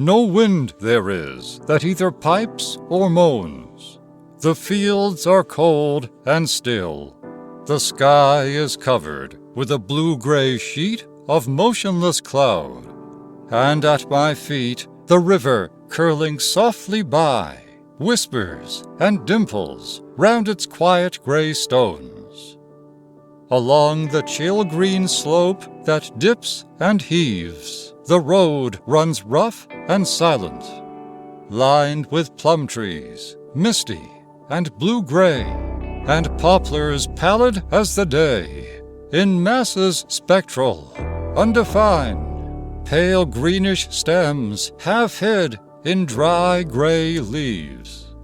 No wind there is that either pipes or moans. The fields are cold and still. The sky is covered with a blue-gray sheet of motionless cloud. And at my feet, the river, curling softly by, whispers and dimples round its quiet gray stones. Along the chill green slope that dips and heaves, the road runs rough and silent, lined with plum trees, misty and blue-gray, and poplars pallid as the day, in masses spectral, undefined, pale greenish stems half hid in dry gray leaves.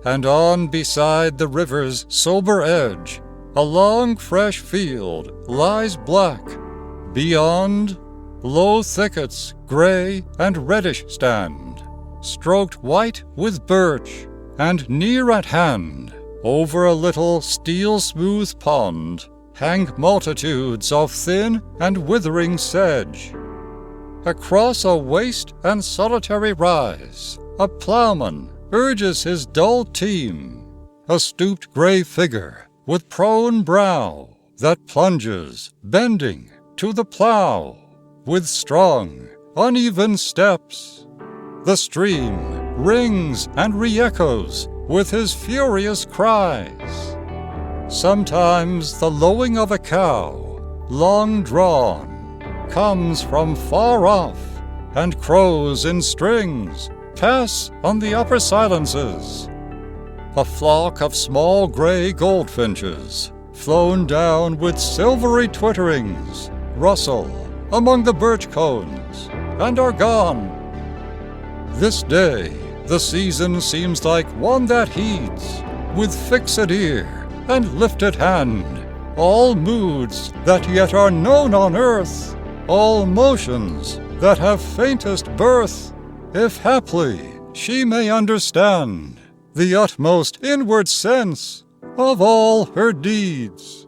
And on beside the river's sober edge, a long fresh field lies black. Beyond, low thickets gray and reddish stand, stroked white with birch, and near at hand, over a little steel-smooth pond, hang multitudes of thin and withering sedge. Across a waste and solitary rise, a ploughman urges his dull team, a stooped gray figure with prone brow that plunges, bending, to the plough, with strong, uneven steps. The stream rings and re-echoes with his furious cries. Sometimes the lowing of a cow, long drawn, comes from far off, and crows in strings pass on the upper silences. A flock of small gray goldfinches, flown down with silvery twitterings, rustle among the birch cones and are gone. This day the season seems like one that heeds, with fixed ear and lifted hand, all moods that yet are known on earth, all motions that have faintest birth, if haply she may understand the utmost inward sense of all her deeds.